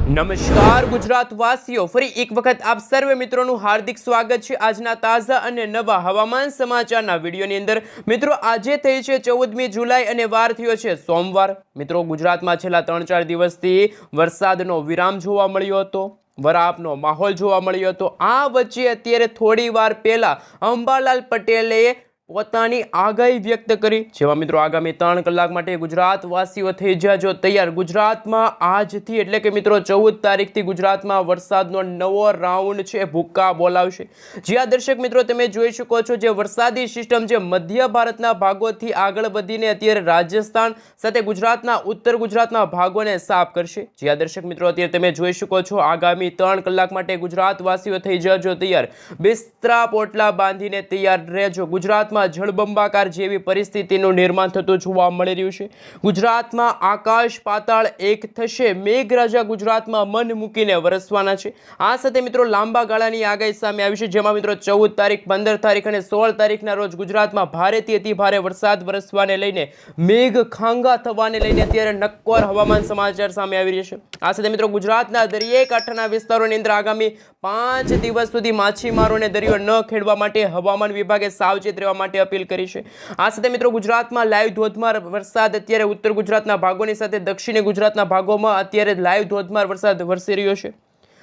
નમસ્કાર ગુજરાત વાસીઓ, ફરી એક વખત આપ સર્વે મિત્રોનું હાર્દિક સ્વાગત છે આજના તાજા અને નવા હવામાન સમાચારના વિડીયોની અંદર। મિત્રો આજે થઈ છે 14મી જુલાઈ અને વાર થયો છે સોમવાર। મિત્રો ગુજરાતમાં છેલ્લા 3-4 દિવસથી વરસાદનો વિરામ જોવા મળ્યો હતો, વરાપનો માહોલ જોવા મળ્યો હતો। આ વચ્ચે અત્યારે થોડી વાર પહેલા અંબાલાલ પટેલે પોતાની આગાહી વ્યક્ત કરી, જેમાં મિત્રો આગામી 3 કલાક માટે ગુજરાત વાસીઓ થઈ જાજો તૈયાર। ગુજરાતમાં આજથી એટલે કે મિત્રો 14 તારીખથી ગુજરાતમાં વરસાદનો નવો રાઉન્ડ છે, ભૂક્કા બોલાવશે। જ્યાં દર્શક મિત્રો તમે જોઈ શકો છો જે વરસાદી સિસ્ટમ જે મધ્ય ભારતના ભાગોથી આગળ વધીને અત્યારે રાજસ્થાન સાથે ગુજરાતના ઉત્તર ગુજરાતના ભાગોને સાફ કરશે। જ્યાં દર્શક મિત્રો અત્યારે તમે જોઈ શકો છો આગામી 3 કલાક માટે ગુજરાત વાસીઓ થઈ જાજો તૈયાર, બિસ્તરા પોટલા બાંધીને તૈયાર રહેજો। ગુજરાતમાં જળબંબાકાર જેવી પરિસ્થિતિનું નિર્માણ થતું જોવા મળી રહ્યું છે। ગુજરાતમાં આકાશ પાતાળ એક થશે, મેઘરાજા ગુજરાતમાં મન મૂકીને વરસવાના છે। આ સાથે મિત્રો લાંબા ગાળાની આગાહી સામે આવી છે, જેમાં મિત્રો 14 તારીખ, 15 તારીખ અને 16 તારીખના રોજ ગુજરાતમાં ભારેથી અતિ ભારે વરસાદ વરસવાને લઈને, મેઘ ખાંગા થવાને લઈને અત્યારે નક્કોર હવામાન સમાચાર સામે આવી રહ્યા છે। આ સાથે મિત્રો ગુજરાતના દરિયાઈ કાંઠાના વિસ્તારોની અંદર આગામી 5 દિવસ સુધી માછીમારોને દરિયો ન ખેડવા માટે હવામાન વિભાગે સાવચેત રહેવા માટે અપીલ કરી છે। આ સાથે મિત્રો ગુજરાતમાં લાઈવ ધોધમાર વરસાદ અત્યારે ઉત્તર ગુજરાતના ભાગોની સાથે દક્ષિણી ગુજરાતના ભાગોમાં અત્યારે લાઈવ ધોધમાર વરસાદ વરસી રહ્યો છે।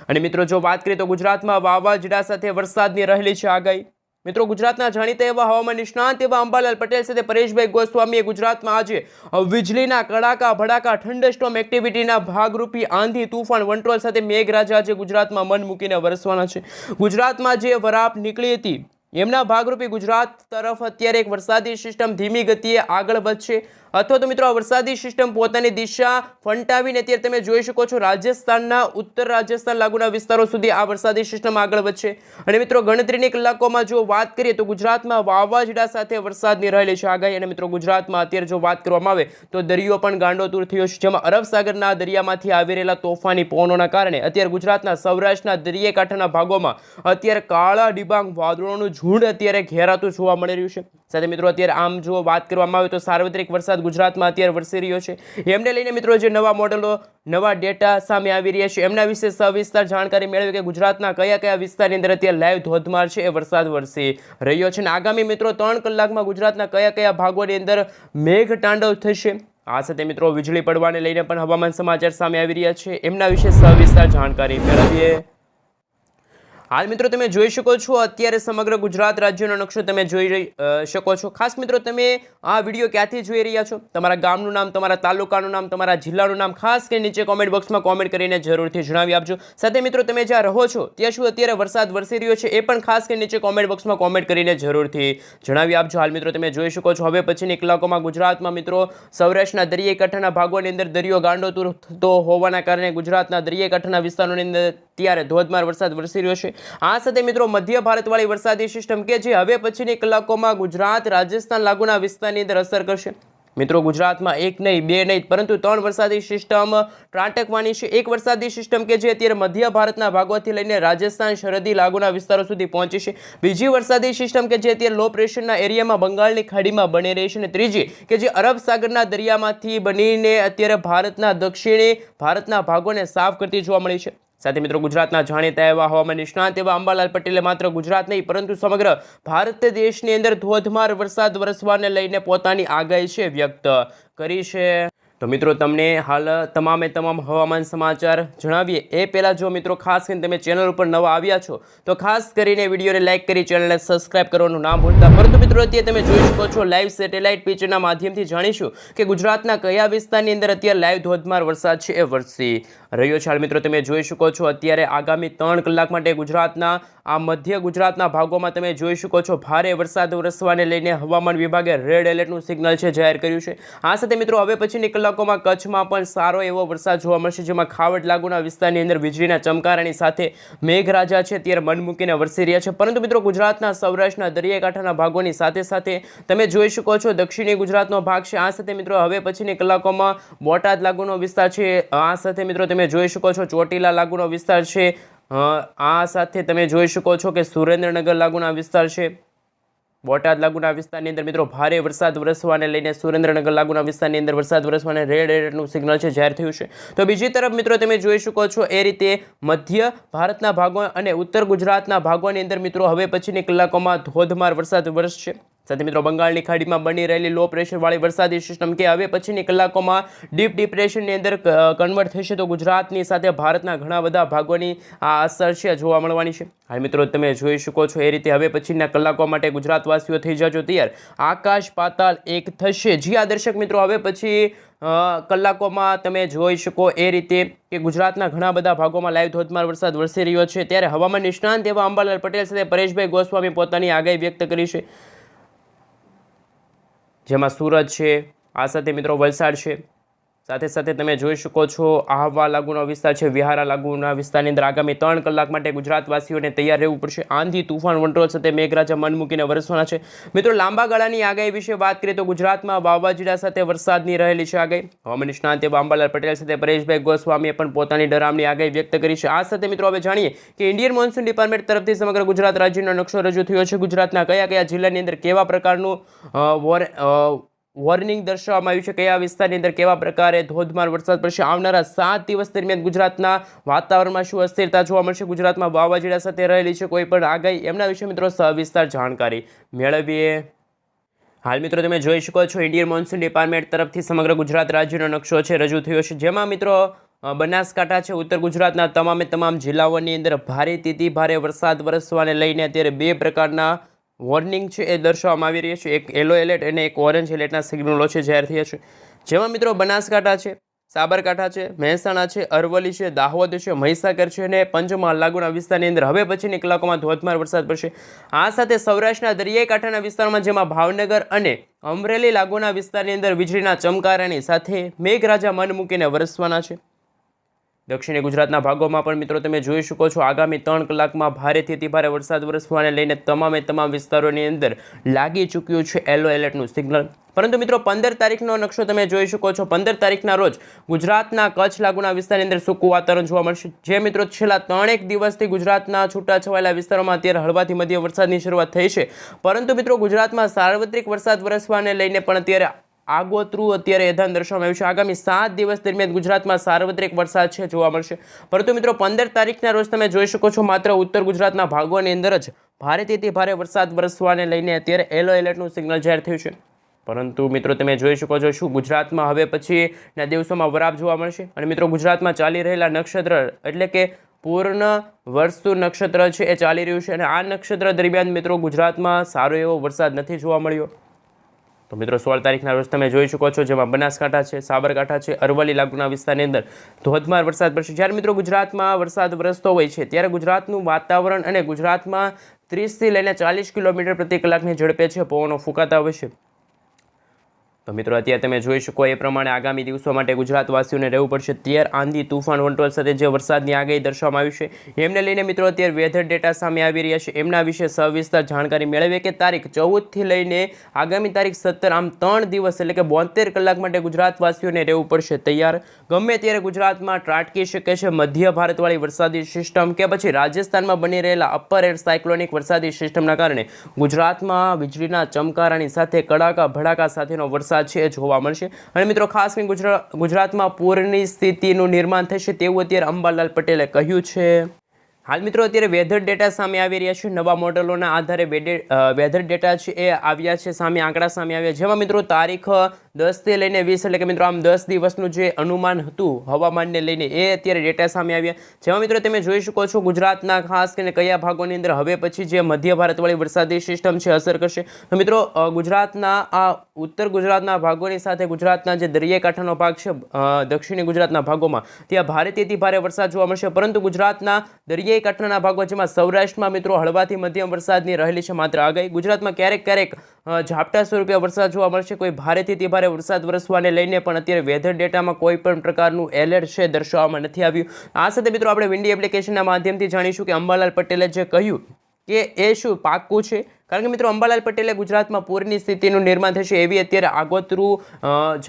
અને મિત્રો જો વાત કરીએ તો ગુજરાતમાં વાવાઝોડા સાથે વરસાદની રહેલી છે આગાહી। મિત્રો ગુજરાતના જાણીતા એવા હવામાન નિષ્ણાંત એવા અંબાલાલ પટેલ સાથે પરેશભાઈ ગોસ્વામીએ ગુજરાતમાં આજે વીજળીના કડાકા ભડાકા થંડરસ્ટોર્મ એક્ટિવિટીના ભાગરૂપી આંધી તુફાન વંટોળ સાથે મેઘરાજા આજે ગુજરાતમાં મન મૂકીને વરસવાના છે। ગુજરાતમાં જે વરાપ નીકળી હતી એમના ભાગરૂપે ગુજરાત તરફ અત્યારે એક વરસાદી સિસ્ટમ ધીમી ગતિએ આગળ વધશે, અથવા તો મિત્રો આ વરસાદી સિસ્ટમ પોતાની દિશા ફંટાવીને અત્યારે તમે જોઈ શકો છો રાજસ્થાનના ઉત્તર રાજસ્થાન લાગુના વિસ્તારો સુધી આ વરસાદી સિસ્ટમ આગળ વધશે। અને મિત્રો ગણતરીની કલાકોમાં જો વાત કરીએ તો ગુજરાતમાં વાવાઝોડા સાથે વરસાદની રહેલી છે આગાહી। અને મિત્રો ગુજરાતમાં અત્યારે જો વાત કરવામાં આવે તો દરિયો પણ ગાંડોતૂર થયો છે, જેમાં અરબ સાગરના દરિયામાંથી આવી રહેલા તોફાની પવનોના કારણે અત્યારે ગુજરાતના સૌરાષ્ટ્રના દરિયાઈ કાંઠાના ભાગોમાં અત્યારે કાળા ડિબાંગ વાદળોનું ઝુંડ અત્યારે ઘેરાતું જોવા મળી રહ્યું છે। સાથે મિત્રો અત્યારે આમ જો વાત કરવામાં આવે તો સાર્વત્રિક વરસાદ ગુજરાતમાં અત્યારે વરસી રહ્યો છે। એમને લઈને મિત્રો જે નવા મોડેલો, નવા ડેટા સામે આવી રહ્યા છે એમના વિશે સવિસ્તાર જાણકારી મેળવી કે ગુજરાતના કયા કયા વિસ્તારની અંદર અત્યારે લાઈવ ધોધમાર છે એ વરસાદ વરસી રહ્યો છે, અને આગામી મિત્રો 3 કલાકમાં ગુજરાતના કયા કયા ભાગોની અંદર મેઘ તાંડવ થશે। આ સાથે મિત્રો વીજળી પડવાને લઈને પણ હવામાન સમાચાર સામે આવી રહ્યા છે, એમના વિશે સવિસ્તાર જાણકારી મેળવીએ। હાલ મિત્રો તમે જોઈ શકો છો અત્યારે સમગ્ર ગુજરાત રાજ્યનો નકશો તમે જોઈ શકો છો। ખાસ મિત્રો તમે આ વિડીયો ક્યાંથી જોઈ રહ્યા છો, તમારા ગામનું નામ, તમારા તાલુકાનું નામ, તમારા જિલ્લાનું નામ ખાસ કરીને નીચે કોમેન્ટ બોક્સમાં કોમેન્ટ કરીને જરૂરથી જણાવી આપજો। સાથે મિત્રો તમે જ્યાં રહો છો ત્યાં શું અત્યારે વરસાદ વરસી રહ્યો છે એ પણ ખાસ કરીને નીચે કોમેન્ટ બોક્સમાં કોમેન્ટ કરીને જરૂરથી જણાવી આપજો। હાલ મિત્રો તમે જોઈ શકો છો હવે પછીની કલાકોમાં ગુજરાતમાં મિત્રો સૌરાષ્ટ્રના દરિયાઈ કાંઠાના ભાગોની અંદર દરિયો ગાંડોતૂર થતો હોવાના કારણે ગુજરાતના દરિયાઈ કાંઠાના વિસ્તારોની અંદર ત્યારે ધોધમાર વરસાદ વરસી રહ્યો છે। આ સાથે મિત્રો મધ્ય ભારતવાળી વરસાદી સિસ્ટમ કે જે હવે પછીની કલાકોમાં ગુજરાત રાજસ્થાન લાગુના વિસ્તારની અંદર અસર કરશે। મિત્રો ગુજરાતમાં એક નહીં, બે નહીં, પરંતુ 3 વરસાદી સિસ્ટમ ત્રાટકવાની છે। એક વરસાદી સિસ્ટમ કે જે અત્યારે મધ્ય ભારતના ભાગોથી લઈને રાજસ્થાન સરહદી લાગુના વિસ્તારો સુધી પહોંચી છે। બીજી વરસાદી સિસ્ટમ કે જે અત્યારે લો પ્રેશરના એરિયામાં બંગાળની ખાડીમાં બની રહી છે, અને ત્રીજી કે જે અરબ સાગરના દરિયામાંથી બનીને અત્યારે ભારતના દક્ષિણી ભારતના ભાગોને સાફ કરતી જોવા મળી છે। સાથે મિત્રો ગુજરાતના જાણીતા એવા હવામાન નિષ્ણાંત એવા અંબાલાલ પટેલે માત્ર ગુજરાત નહીં પરંતુ સમગ્ર ભારત દેશની અંદર ધોધમાર વરસાદ વરસવાને લઈને પોતાની આગાહી છે વ્યક્ત કરી છે। તો મિત્રો તમને હાલ તમામ હવામાન સમાચાર જણાવીએ એ પહેલાં જો મિત્રો ખાસ કરીને તમે ચેનલ ઉપર નવા આવ્યા છો તો ખાસ કરીને વિડીયોને લાઇક કરી ચેનલને સબસ્ક્રાઇબ કરવાનું ના ભૂલતા। પરંતુ મિત્રો અત્યારે તમે જોઈ શકો છો લાઈવ સેટેલાઇટ પિક્ચરના માધ્યમથી જાણીશું કે ગુજરાતના કયા વિસ્તારની અંદર અત્યારે લાઈવ ધોધમાર વરસાદ છે એ વરસી રહ્યો છે। હાલ મિત્રો તમે જોઈ શકો છો અત્યારે આગામી 3 કલાક માટે ગુજરાતના આ મધ્ય ગુજરાતના ભાગોમાં તમે જોઈ શકો છો ભારે વરસાદ વરસવાને લઈને હવામાન વિભાગે રેડ એલર્ટનું સિગ્નલ છે જાહેર કર્યું છે। આ સાથે મિત્રો હવે પછીની કલાકોમાં કચ્છમાં પણ સારો એવો વરસાદ જોવા મળશે, જેમાં ખાવડ લાગુના વિસ્તારની અંદર વીજળીના ચમકારાની સાથે મેઘરાજા છે ત્યારે મન મૂકીને વરસી રહ્યા છે। પરંતુ મિત્રો ગુજરાતના સૌરાષ્ટ્રના દરિયાઈ કાંઠાના ભાગોની સાથે સાથે તમે જોઈ શકો છો દક્ષિણી ગુજરાતનો ભાગ છે। આ સાથે મિત્રો હવે પછીની કલાકોમાં બોટાદ લાગુનો વિસ્તાર છે, આ સાથે મિત્રો તમે જોઈ શકો છો ચોટીલા લાગુનો વિસ્તાર છે, આ સાથે તમે જોઈ શકો છો કે સુરેન્દ્રનગર લાગુના વિસ્તાર છે, બોટાદ લાગુના વિસ્તારની અંદર મિત્રો ભારે વરસાદ વરસવાને લઈને સુરેન્દ્રનગર લાગુના વિસ્તારની અંદર વરસાદ વરસવાને રેડ એલર્ટનું સિગ્નલ છે જાહેર થયું છે. તો બીજી તરફ મિત્રો તમે જોઈ શકો છો એ રીતે મધ્ય ભારતના ભાગો અને ઉત્તર ગુજરાતના ભાગોની અંદર મિત્રો હવે પછીની કલાકોમાં ધોધમાર વરસાદ વરસશે. સાથે મિત્રો બંગાળની ખાડીમાં બની રહેલી લો પ્રેશરવાળી વરસાદી સિસ્ટમ કે હવે પછીની કલાકોમાં ડીપ ડિપ્રેશનની અંદર કન્વર્ટ થશે તો ગુજરાતની સાથે ભારતના ઘણા બધા ભાગોની આ અસર છે જોવા મળવાની છે. હાલ મિત્રો તમે જોઈ શકો છો એ રીતે હવે પછીના કલાકો માટે ગુજરાતવાસીઓ થઈ જજો તૈયાર. આકાશ પાતાળ એક થશે. જી આ દર્શક મિત્રો હવે પછી કલાકોમાં તમે જોઈ શકો એ રીતે કે ગુજરાતના ઘણા બધા ભાગોમાં લાઈવ ધોધમાર વરસાદ વરસી રહ્યો છે. ત્યારે હવામાન નિષ્ણાંત એવા અંબાલાલ પટેલ સાથે પરેશભાઈ ગોસ્વામી પોતાની આગાહી વ્યક્ત કરી છે, જેમાં સુરત છે, આ સાથે મિત્રો વલસાડ છે, સાથે સાથે તમે જોઈ શકો છો આહવા લાગુનો વિસ્તાર છે, વિહારા લાગુના વિસ્તારની અંદર આગામી 3 કલાક માટે ગુજરાતવાસીઓને તૈયાર રહેવું પડશે. આંધી તુફાન વંટોળ સાથે મેઘરાજા મન મૂકીને વરસવાના છે. મિત્રો લાંબા ગાળાની આગાહી વિશે વાત કરીએ તો ગુજરાતમાં વાવાઝોડા સાથે વરસાદની રહેલી છે આગાહી. હવામાન નિષ્ણાંત એવા અંબાલાલ પટેલ સાથે પરેશભાઈ ગોસ્વામીએ પણ પોતાની ડરામણી આગાહી વ્યક્ત કરી છે. આ સાથે મિત્રો હવે જાણીએ કે ઇન્ડિયન મોન્સૂન ડિપાર્ટમેન્ટ તરફથી સમગ્ર ગુજરાત રાજ્યનો નકશો રજૂ થયો છે. ગુજરાતના કયા કયા જિલ્લાની અંદર કેવા પ્રકારનું વોર્નિંગ દર્શાવવામાં આવ્યું છે, કયા વિસ્તારની અંદર કેવા પ્રકારે ધોધમાર વરસાદ પડશે. આવનારા 7 દિવસ દરમિયાન ગુજરાતના વાતાવરણમાં શું અસ્થિરતા જોવા મળશે, ગુજરાતમાં વાવાઝોડા સાથે રહેલી છે કોઈ પણ આગાહી, એમના વિશે મિત્રો સવિસ્તાર જાણકારી મેળવીએ. હાલ મિત્રો તમે જોઈ શકો છો ઇન્ડિયન મોન્સૂન ડિપાર્ટમેન્ટ તરફથી સમગ્ર ગુજરાત રાજ્યનો નકશો છે રજૂ થયો છે, જેમાં મિત્રો બનાસકાંઠા છે, ઉત્તર ગુજરાતના તમામ જિલ્લાઓની અંદર ભારેથી ભારે વરસાદ વરસવાને લઈને અત્યારે 2 પ્રકારના વોર્નિંગ છે એ દર્શાવવામાં આવી રહી છે. એક યલો એલર્ટ અને એક ઓરેન્જ એલર્ટના સિગ્નલો છે જાહેર થયા છે, જેમાં મિત્રો બનાસકાંઠા છે, સાબરકાંઠા છે, મહેસાણા છે, અરવલ્લી છે, દાહોદ છે, મહીસાગર છે અને પંચમહાલ લાગુના વિસ્તારની અંદર હવે પછીની કલાકોમાં ધોધમાર વરસાદ પડશે. આ સાથે સૌરાષ્ટ્રના દરિયાઈ કાંઠાના વિસ્તારમાં જેમાં ભાવનગર અને અમરેલી લાગુના વિસ્તારની અંદર વીજળીના ચમકારાની સાથે મેઘરાજા મન મૂકીને વરસવાના છે. દક્ષિણી ગુજરાતના ભાગોમાં પણ મિત્રો તમે જોઈ શકો છો આગામી 3 કલાકમાં ભારેથી અતિ ભારે વરસાદ વરસવાને લઈને તમામ વિસ્તારોની અંદર લાગી ચૂક્યું છે યલો એલર્ટનું સિગ્નલ. પરંતુ મિત્રો 15 તારીખનો નકશો તમે જોઈ શકો છો. 15 તારીખના રોજ ગુજરાતના કચ્છ લાગુના વિસ્તારની અંદર સૂકું વાતાવરણ જોવા મળશે. જે મિત્રો છેલ્લા 3 દિવસથી ગુજરાતના છૂટાછવાયેલા વિસ્તારોમાં અત્યારે હળવાથી મધ્યમ વરસાદની શરૂઆત થઈ છે, પરંતુ મિત્રો ગુજરાતમાં સાર્વત્રિક વરસાદ વરસવાને લઈને પણ અત્યારે આગોતરું અત્યારે એધાન દર્શાવવામાં આવ્યું છે. આગામી 7 દિવસ દરમિયાન ગુજરાતમાં સાર્વત્રિક વરસાદ છે જોવા મળશે. પરંતુ મિત્રો 15 તારીખના રોજ તમે જોઈ શકો છો માત્ર ઉત્તર ગુજરાતના ભાગોની અંદર જ ભારેથી ભારે વરસાદ વરસવાને લઈને અત્યારે યલો એલર્ટનું સિગ્નલ જાહેર થયું છે. પરંતુ મિત્રો તમે જોઈ શકો છો શું ગુજરાતમાં હવે પછીના દિવસોમાં વરાપ જોવા મળશે. અને મિત્રો ગુજરાતમાં ચાલી રહેલા નક્ષત્ર એટલે કે પૂર્ણ વર્ષુ નક્ષત્ર છે એ ચાલી રહ્યું છે, અને આ નક્ષત્ર દરમિયાન મિત્રો ગુજરાતમાં સારો એવો વરસાદ નથી જોવા મળ્યો. તો મિત્રો 16 તારીખના રોજ તમે જોઈ શકો છો જેમાં બનાસકાંઠા છે, સાબરકાંઠા છે, અરવલ્લી લાગુના વિસ્તારની અંદર ધોધમાર વરસાદ પડશે. જ્યારે મિત્રો ગુજરાતમાં વરસાદ વરસતો હોય છે ત્યારે ગુજરાતનું વાતાવરણ અને ગુજરાતમાં 30થી લઈને 40 કિલોમીટર પ્રતિ કલાકની ઝડપે છે પવનો ફૂંકાતા હોય છે. તો મિત્રો અત્યારે તમે જોઈ શકો એ પ્રમાણે આગામી દિવસો માટે ગુજરાતવાસીઓને રહેવું પડશે તૈયાર. આંધી તુફાન વંટોળ સાથે જે વરસાદની આગાહી દર્શાવવામાં આવી છે એમને લઈને મિત્રો અત્યારે વેધર ડેટા સામે આવી રહ્યા છે, એમના વિશે સવિસ્તાર જાણકારી મેળવીએ કે તારીખ 14થી લઈને આગામી તારીખ 17 આમ 3 દિવસ એટલે કે 72 કલાક માટે ગુજરાતવાસીઓને રહેવું પડશે તૈયાર. ગમે ત્યારે ગુજરાતમાં ત્રાટકી શકે છે મધ્ય ભારતવાળી વરસાદી સિસ્ટમ કે પછી રાજસ્થાનમાં બની રહેલા અપર એર સાયક્લોનિક વરસાદી સિસ્ટમના કારણે ગુજરાતમાં વીજળીના ચમકારાની સાથે કડાકા ભડાકા સાથેનો વરસાદ છે જોવા મળશે. અને મિત્રો ખાસ કરીને ગુજરાતમાં પૂરની સ્થિતિનું નિર્માણ થશે તેવું અત્યારે અંબાલાલ પટેલે કહ્યું છે. હાલ મિત્રો અત્યારે વેધર ડેટા સામે આવી રહ્યા છે. નવા મોડેલોના આધારે વેધર ડેટા છે એ આવ્યા છે સામે, આંકડા સામે આવ્યા, જેમાં મિત્રો તારીખ 10 થી લઈને 20 એટલે કે મિત્રો આમ 10 દિવસનું જે અનુમાન હતું હવામાનને લઈને એ અત્યારે ડેટા સામે આવ્યા, જેમાં મિત્રો તમે જોઈ શકો છો ગુજરાતના ખાસ કરીને કયા ભાગોની અંદર હવે પછી જે મધ્ય ભારતવાળી વરસાદી સિસ્ટમ છે અસર કરશે. તો મિત્રો ગુજરાતના આ ઉત્તર ગુજરાતના ભાગોની સાથે ગુજરાતના જે દરિયાઈ કાંઠાનો ભાગ છે દક્ષિણી ગુજરાતના ભાગોમાં ત્યાં ભારેથી ભારે વરસાદ જોવા મળશે, પરંતુ ગુજરાતના દરિયાઈ કાંઠાના ભાગો જેમાં સૌરાષ્ટ્રમાં મિત્રો હળવાથી મધ્યમ વરસાદની રહેલી છે માત્ર આગાહી. ગુજરાતમાં ક્યારેક ઝાપટા સ્વરૂપે વરસાદ જોવા મળશે. કોઈ ભારેથી ભારે વરસાદ વરસવાને લઈને પણ અત્યારે વેધર ડેટામાં કોઈ પણ પ્રકારનું એલર્ટ છે દર્શાવવામાં નથી આવ્યું. આ સાથે મિત્રો આપણે વિન્ડી એપ્લિકેશનના માધ્યમથી જાણીશું કે અંબાલાલ પટેલે જે કહ્યું કે એ શું પાક્કું છે, કારણ કે મિત્રો અંબાલાલ પટેલે ગુજરાતમાં પૂરની સ્થિતિનું નિર્માણ થશે એવી અત્યારે આગોતરું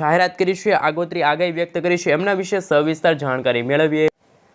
જાહેરાત કરી છે, આગોતરી આગાહી વ્યક્ત કરી છે, એમના વિશે સવિસ્તાર જાણકારી મેળવીએ.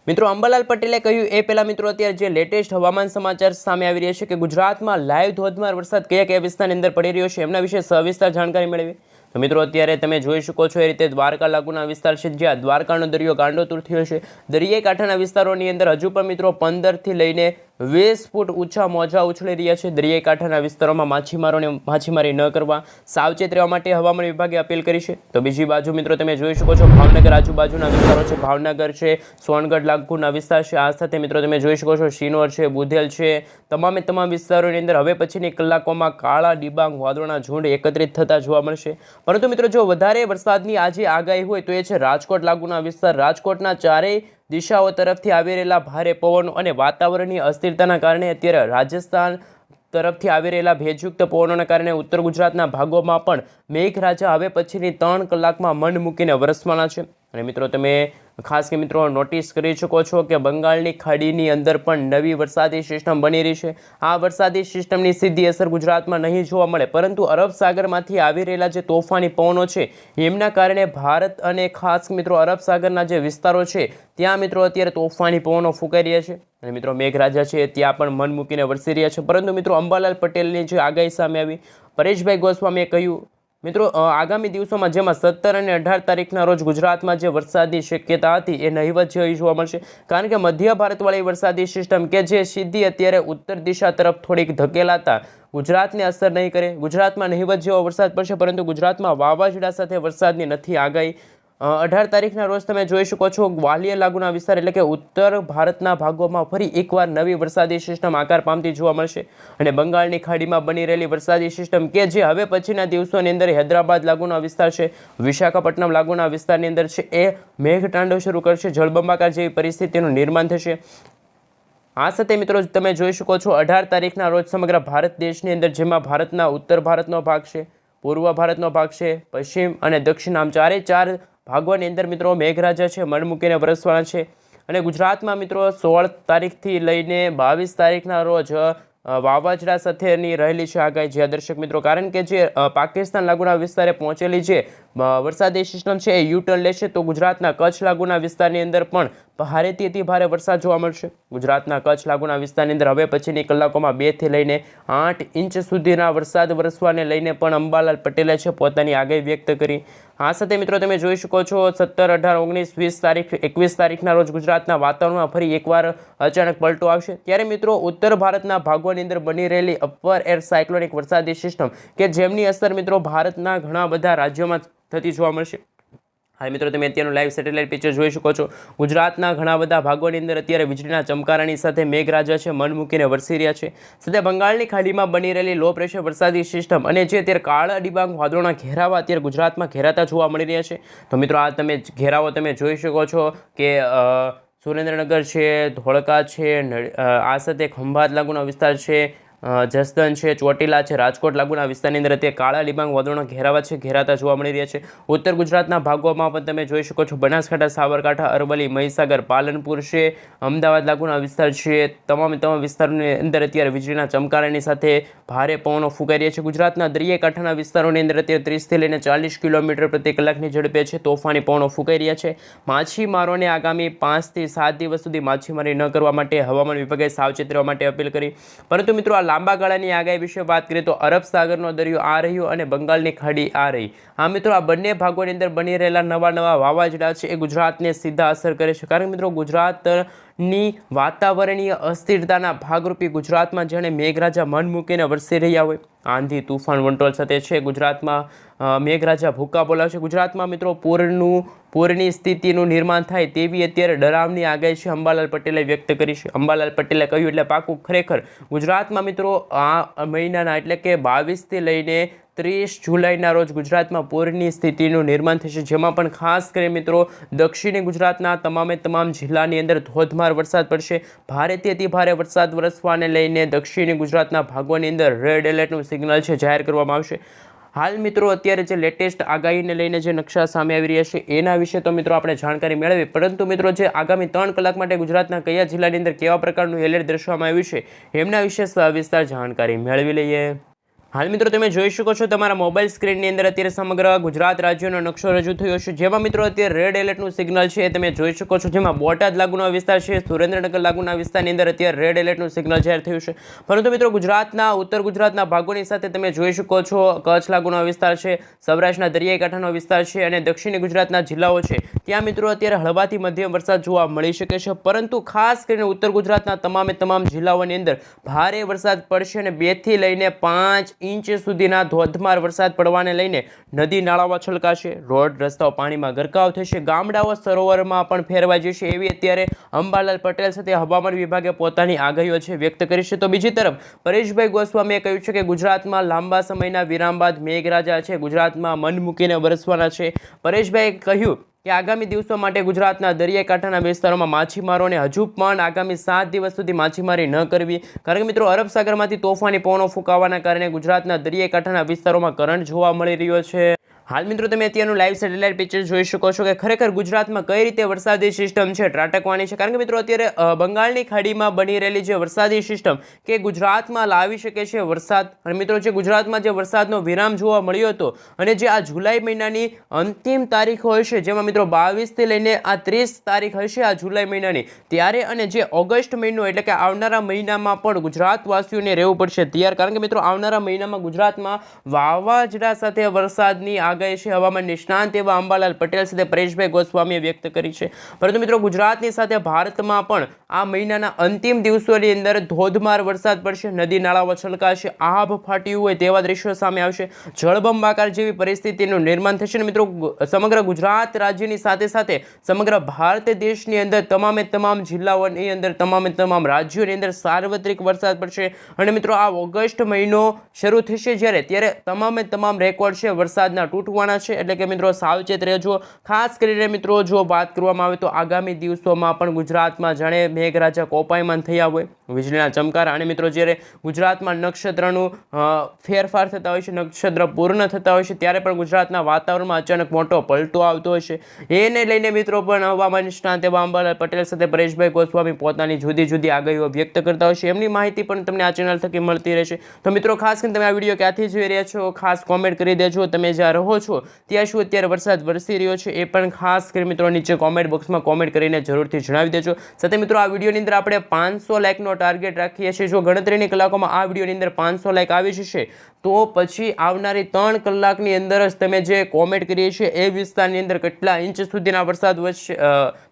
મિત્રો અંબાલાલ પટેલે કહ્યું એ પહેલા મિત્રો અત્યારે જે લેટેસ્ટ હવામાન સમાચાર સામે આવી રહ્યા છે કે ગુજરાતમાં લાઈવ ધોધમાર વરસાદ કયા કયા વિસ્તારની અંદર પડી રહ્યો છે એમના વિશે સવિસ્તાર જાણકારી મેળવી. તો મિત્રો અત્યારે તમે જોઈ શકો છો એ રીતે દ્વારકા લાગુના વિસ્તાર છે જ્યાં દ્વારકાનો દરિયો ગાંડોતુર થયો છે. દરિયાઈ કાંઠાના વિસ્તારોની અંદર હજુ પણ મિત્રો 15થી લઈને 20 ફૂટ ઊંચા મોજા ઉછળી રહ્યા છે. દરિયાઈ કાંઠાના વિસ્તારોમાં માછીમારોને માછીમારી ન કરવા સાવચેત રહેવા માટે હવામાન વિભાગે અપીલ કરી છે. તો બીજી બાજુ મિત્રો તમે જોઈ શકો છો ભાવનગર આજુબાજુના વિસ્તારો છે, ભાવનગર છે, સોનગઢ લાગુના વિસ્તાર છે. આ સાથે મિત્રો તમે જોઈ શકો છો શિનોર છે, બુધેલ છે, તમામ વિસ્તારોની અંદર હવે પછીની કલાકોમાં કાળા ડિબાંગ વાદળોના ઝુંડ એકત્રિત થતા જોવા મળશે. પરંતુ મિત્રો જો વધારે વરસાદની આજે આગાહી હોય તો એ છે રાજકોટ લાગુના વિસ્તાર. રાજકોટના ચારેય દિશાઓ તરફથી આવી રહેલા ભારે પવનો અને વાતાવરણીય અસ્થિરતાના કારણે અત્યારે રાજસ્થાન તરફથી આવી રહેલા ભેજયુક્ત પવનોના કારણે ઉત્તર ગુજરાતના ભાગોમાં પણ મેઘરાજા હવે પછીની 3 કલાકમાં મન મૂકીને વરસવાના છે. અને મિત્રો તમે ખાસ કે મિત્રો નોટિસ કરી શકો છો કે બંગાળની ખાડીની અંદર પણ નવી વરસાદી સિસ્ટમ બની રહી છે. આ વરસાદી સિસ્ટમની સીધી અસર ગુજરાતમાં નહીં જોવા મળે, પરંતુ અરબ સાગરમાંથી આવી રહેલા જે તોફાની પવનો છે એમના કારણે ભારત અને ખાસ મિત્રો અરબ સાગરના જે વિસ્તારો છે ત્યાં મિત્રો અત્યારે તોફાની પવનો ફૂંકાઈ રહ્યા છે. અને મિત્રો મેઘરાજા છે ત્યાં પણ મન મૂકીને વરસી રહ્યા છે. પરંતુ મિત્રો અંબાલાલ પટેલની જે આગાહી સામે આવી, પરેશભાઈ ગોસ્વામીએ કહ્યું મિત્રો આગામી દિવસોમાં જેમાં 17 અને 18 તારીખના રોજ ગુજરાતમાં જે વરસાદની શક્યતા હતી એ નહીવત જેવી જોવા મળશે. કારણ કે મધ્ય ભારતવાળી વરસાદી સિસ્ટમ કે જે સીધી અત્યારે ઉત્તર દિશા તરફ થોડીક ધકેલાતા ગુજરાતને અસર નહીં કરે. ગુજરાતમાં નહીવત જેવો વરસાદ પડશે, પરંતુ ગુજરાતમાં વાવાઝોડા સાથે વરસાદની નથી આગાહી. 18 તારીખના રોજ તમે જોઈ શકો છો ગ્વાલિયર લાગુના વિસ્તાર એટલે કે ઉત્તર ભારતના ભાગોમાં ફરી એકવાર નવી વરસાદી સિસ્ટમ આકાર પામતી જોવા મળશે. અને બંગાળની ખાડીમાં બની રહેલી વરસાદી સિસ્ટમ કે જે હવે પછીના દિવસોની અંદર હૈદરાબાદ લાગુના વિસ્તાર છે, વિશાખાપટ્ટનમ લાગુના વિસ્તારની અંદર છે એ મેઘતાંડવ શરૂ કરશે. જળબંબાકાર જેવી પરિસ્થિતિનું નિર્માણ થશે. આ સાથે મિત્રો તમે જોઈ શકો છો 18 તારીખના રોજ સમગ્ર ભારત દેશની અંદર જેમાં ભારતના ઉત્તર ભારતનો ભાગ છે, પૂર્વ ભારતનો ભાગ છે, પશ્ચિમ અને દક્ષિણ આમ ચારે ભાગોની અંદર મિત્રો મેઘરાજા છે મન મૂકીને વરસવાના છે. અને ગુજરાતમાં મિત્રો 16 તારીખથી લઈને 22 તારીખના રોજ વાવાઝોડા સાથેની રહેલી છે આગાહી. જે દર્શક મિત્રો કારણ કે જે પાકિસ્તાન લાગુના વિસ્તારે પહોંચેલી છે વરસાદી સિસ્ટમ છે એ યુટર્ન લેશે, તો ગુજરાતના કચ્છ લાગુના વિસ્તારની અંદર પણ ભારેથી અતિ ભારે વરસાદ જોવા મળશે. ગુજરાતના કચ્છ લાગુના વિસ્તારની અંદર હવે પછીની કલાકોમાં 2 થી લઈને 8 ઇંચ સુધીના વરસાદ વરસવાને લઈને પણ અંબાલાલ પટેલે છે પોતાની આગાહી વ્યક્ત કરી. આ સાથે મિત્રો તમે જોઈ શકો છો 17, 18, 19, 20 તારીખ 21 તારીખના રોજ ગુજરાતના વાતાવરણમાં ફરી એકવાર અચાનક પલટો આવશે. ત્યારે મિત્રો ઉત્તર ભારતના ભાગોની અંદર બની રહેલી અપર એર સાયક્લોનિક વરસાદી સિસ્ટમ કે જેમની અસર મિત્રો ભારતના ઘણા બધા રાજ્યોમાં થતી જોવા મળશે. હાલ મિત્રો તમે અત્યારનું લાઈવ સેટેલાઇટ પિક્ચર જોઈ શકો છો. ગુજરાતના ઘણા બધા ભાગોની અંદર અત્યારે વીજળીના ચમકારાની સાથે મેઘરાજા છે મન મૂકીને વરસી રહ્યા છે. સાથે બંગાળની ખાડીમાં બની રહેલી લો પ્રેશર વરસાદી સિસ્ટમ અને જે અત્યારે કાળા ડિબાંગ વાદળોના ઘેરાવા અત્યારે ગુજરાતમાં ઘેરાતા જોવા મળી રહ્યા છે. તો મિત્રો આ તમે ઘેરાવો તમે જોઈ શકો છો કે સુરેન્દ્રનગર છે, ધોળકા છે, આ સાથે ખંભાત લાગુના વિસ્તાર છે, જસદન છે, ચોટીલા છે, રાજકોટ લાગુના વિસ્તારની અંદર અત્યારે કાળા ડિબાંગ વાદળોના ઘેરાવા છે ઘેરાતા જોવા મળી રહ્યા છે. ઉત્તર ગુજરાતના ભાગોમાં પણ તમે જોઈ શકો છો બનાસકાંઠા, સાબરકાંઠા, અરવલ્લી, મહીસાગર, પાલનપુર છે, અમદાવાદ લાગુના વિસ્તાર છે, તમામ વિસ્તારોની અંદર અત્યારે વીજળીના ચમકારાની સાથે ભારે પવનો ફૂંકાઈ રહ્યા છે. ગુજરાતના દરિયાઈ કાંઠાના વિસ્તારોની અંદર અત્યારે 30 થી લઈને 40 કિલોમીટર પ્રતિ કલાકની ઝડપે છે તોફાની પવનો ફૂંકાઈ રહ્યા છે. માછીમારોને આગામી 5 થી 7 દિવસ સુધી માછીમારી ન કરવા માટે હવામાન વિભાગે સાવચેત રહેવા માટે અપીલ કરી. પરંતુ મિત્રો આ લાંબા ગાળાની આગાહી વિશે વાત કરીએ તો અરબ સાગરનો દરિયો આ રહ્યો અને બંગાળની ખાડી આ રહી. આ મિત્રો આ બંને ભાગોની અંદર બની રહેલા નવા વાવાઝોડા છે એ ગુજરાતને સીધા અસર કરે છે. કારણ કે મિત્રો ગુજરાતની વાતાવરણીય અસ્થિરતાના ભાગરૂપે ગુજરાતમાં જેણે મેઘરાજા મન મૂકીને વરસી રહ્યા હોય, આંધી તુફાન વંટોળ સાથે છે ગુજરાતમાં મેઘરાજા ભૂકા બોલાવશે. ગુજરાતમાં મિત્રો પૂરની સ્થિતિનું નિર્માણ થાય તેવી અત્યારે ડરાવની આગાહી છે અંબાલાલ પટેલે વ્યક્ત કરી છે. અંબાલાલ પટેલે કહ્યું એટલે પાકું ખરેખર ગુજરાતમાં મિત્રો આ મહિનાના એટલે કે 22 થી લઈને 30 જુલાઈના રોજ ગુજરાતમાં પૂરની સ્થિતિનું નિર્માણ થશે. જેમાં પણ ખાસ કરીને મિત્રો દક્ષિણી ગુજરાતના તમામ જિલ્લાની અંદર ધોધમાર વરસાદ પડશે. ભારેથી અતિ ભારે વરસાદ વરસવાને લઈને દક્ષિણી ગુજરાતના ભાગોની અંદર રેડ એલર્ટનું સિગ્નલ છે જાહેર કરવામાં આવશે. હાલ મિત્રો અત્યારે જે લેટેસ્ટ આગાહીને લઈને જે નકશા સામે આવી રહ્યા છે એના વિશે તો મિત્રો આપણે જાણકારી મેળવી, પરંતુ મિત્રો જે આગામી 3 કલાક માટે ગુજરાતના કયા જિલ્લાની અંદર કેવા પ્રકારનું એલર્ટ દર્શાવવામાં આવ્યું છે એમના વિશે સવિસ્તાર જાણકારી મેળવી લઈએ. હાલ મિત્રો તમે જોઈ શકો છો તમારા મોબાઈલ સ્ક્રીનની અંદર અત્યારે સમગ્ર ગુજરાત રાજ્યનો નકશો રજૂ થયો છે, જેમાં મિત્રો અત્યારે રેડ એલર્ટનું સિગ્નલ છે તમે જોઈ શકો છો, જેમાં બોટાદ લાગુનો વિસ્તાર છે, સુરેન્દ્રનગર લાગુના વિસ્તારની અંદર અત્યારે રેડ એલર્ટનું સિગ્નલ જાહેર થયું છે. પરંતુ મિત્રો ગુજરાતના ઉત્તર ગુજરાતના ભાગોની સાથે તમે જોઈ શકો છો કચ્છ લાગુનો વિસ્તાર છે, સૌરાષ્ટ્રના દરિયાઈ કાંઠાનો વિસ્તાર છે અને દક્ષિણ ગુજરાતના જિલ્લાઓ છે, ત્યાં મિત્રો અત્યારે હળવાથી મધ્યમ વરસાદ જોવા મળી શકે છે. પરંતુ ખાસ કરીને ઉત્તર ગુજરાતના તમામ જિલ્લાઓની અંદર ભારે વરસાદ પડશે અને 2 થી લઈને 5 ઇંચ સુધીના ધોધમાર વરસાદ પડવાને લઈને નદી નાળાઓ છલકાશે, રોડ રસ્તાઓ પાણીમાં ગરકાવ થશે, ગામડાઓ સરોવરમાં પણ ફેરવાઈ જશે, એવી અત્યારે અંબાલાલ પટેલ સાથે હવામાન વિભાગે પોતાની આગાહીઓ છે વ્યક્ત કરી છે. તો બીજી તરફ પરેશભાઈ ગોસ્વામીએ કહ્યું છે કે ગુજરાતમાં લાંબા સમયના વિરામ બાદ મેઘરાજા છે ગુજરાતમાં મન મૂકીને વરસવાના છે. પરેશભાઈએ કહ્યું કે આગામી દિવસો માટે ગુજરાતના દરિયાઈ કાંઠાના વિસ્તારોમાં માછીમારોને હજુ પણ આગામી 7 દિવસ સુધી માછીમારી ન કરવી, કારણ કે મિત્રો અરબ સાગરમાંથી તોફાની પવનો ફૂંકાવાના કારણે ગુજરાતના દરિયાઈ કાંઠાના વિસ્તારોમાં કરંટ જોવા મળી રહ્યો છે. હાલ મિત્રો તમે અત્યારનું લાઈવ સેટેલાઇટ પિક્ચર જોઈ શકો છો કે ખરેખર ગુજરાતમાં કઈ રીતે વરસાદી સિસ્ટમ છે ત્રાટકવાની છે, કારણ કે મિત્રો અત્યારે બંગાળની ખાડીમાં બની રહેલી જે વરસાદી સિસ્ટમ કે ગુજરાતમાં લાવી શકે છે વરસાદ. અને મિત્રો જે ગુજરાતમાં જે વરસાદનો વિરામ જોવા મળ્યો હતો અને જે આ જુલાઈ મહિનાની અંતિમ તારીખો હશે, જેમાં મિત્રો 22 થી લઈને આ 30 તારીખ હશે આ જુલાઈ મહિનાની, ત્યારે અને જે ઓગસ્ટ મહિનો એટલે કે આવનારા મહિનામાં પણ ગુજરાતવાસીઓને રહેવું પડશે તૈયાર, કારણ કે મિત્રો આવનારા મહિનામાં ગુજરાતમાં વાવાઝોડા સાથે વરસાદની આગાહી છે હવામાન નિષ્ણાંત એવા અંબાલાલ પટેલ સાથે પરેશભાઈ ગોસ્વામીએ વ્યક્ત કરી છે. પરંતુ મિત્રો ગુજરાતની સાથે ભારતમાં પણ આ મહિનાના અંતિમ દિવસોની અંદર ધોધમાર વરસાદ પડશે, નદી નાળાઓ છલકાશે, આભ ફાટ્યું હોય તેવા દ્રશ્યો સામે આવશે, જળબંબાકાર જેવી પરિસ્થિતિનું નિર્માણ થશે. અને મિત્રો સમગ્ર ગુજરાત રાજ્યની સાથે સાથે સમગ્ર ભારત દેશની અંદર તમામ જિલ્લાઓની અંદર તમામ રાજ્યોની અંદર સાર્વત્રિક વરસાદ પડશે. અને મિત્રો આ ઓગસ્ટ મહિનો શરૂ થશે ત્યારે તમામ રેકોર્ડ છે વરસાદના તૂટવાના છે, એટલે કે મિત્રો સાવચેત રહેજો. ખાસ કરીને મિત્રો જો વાત કરવામાં આવે તો આગામી દિવસોમાં પણ ગુજરાતમાં જાણે મેઘરાજા કોપાયમાન થયા હોય, વીજળીના ચમકારા, અને મિત્રો જ્યારે ગુજરાતમાં નક્ષત્રનું ફેરફાર થતા હોય છે, નક્ષત્ર પૂર્ણ થતા હોય છે, ત્યારે પણ ગુજરાતના વાતાવરણમાં અચાનક મોટો પલટો આવતો હોય છે. એને લઈને મિત્રો પણ હવામાન નિષ્ણાંત એવા અંબાલાલ પટેલ સાથે પરેશભાઈ ગોસ્વામી પોતાની જુદી આગાહીઓ વ્યક્ત કરતા હોય છે. એમની માહિતી પણ તમને આ ચેનલ થકી મળતી રહેશે. તો મિત્રો ખાસ કરીને તમે આ વિડીયો ક્યાંથી જોઈ રહ્યા છો ખાસ કોમેન્ટ કરી દેજો. તમે જ્યાં રહો છો ત્યાં શું અત્યારે વરસાદ વરસી રહ્યો છે એ પણ ખાસ કરી મિત્રો નીચે કોમેન્ટ બોક્સમાં કોમેન્ટ કરીને જરૂરથી જણાવી દેજો. સાથે મિત્રો આ વિડીયોની અંદર આપણે 500 લાઇકનો ટાર્ગેટ રાખીએ છીએ. જો ગણતરીની કલાકોમાં આ વિડીયોની અંદર 500 લાઇક આવી જશે તો પછી આવનારી 3 કલાકની અંદર જ તમે જે કોમેન્ટ કરીએ છીએ એ વિસ્તારની અંદર કેટલા ઇંચ સુધીના વરસાદ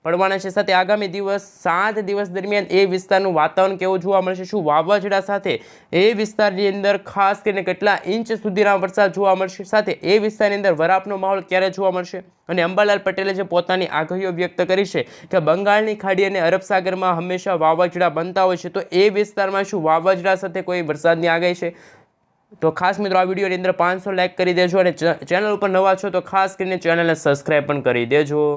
પડવાના છે, સાથે આગામી 7 દિવસ દરમિયાન એ વિસ્તારનું વાતાવરણ કેવું જોવા મળશે, શું વાવાઝોડા સાથે એ વિસ્તારની અંદર ખાસ કરીને કેટલા ઇંચ સુધીના વરસાદ જોવા મળશે, સાથે એ વિસ્તારની અંદર વરાપનો માહોલ ક્યારે જોવા મળશે. અને અંબાલાલ પટેલે જે પોતાની આગાહીઓ વ્યક્ત કરી છે કે બંગાળની ખાડી અને અરબ સાગરમાં હંમેશા વાવાઝોડા બનતા હોય છે, તો એ વિસ્તારમાં શું વાવાઝોડા સાથે કોઈ વરસાદની આગાહી છે? તો ખાસ મિત્રો આ વિડીયોની અંદર 500 લાઇક કરી દેજો અને ચેનલ ઉપર નવા છો તો ખાસ કરીને ચેનલને સબસ્ક્રાઈબ પણ કરી દેજો.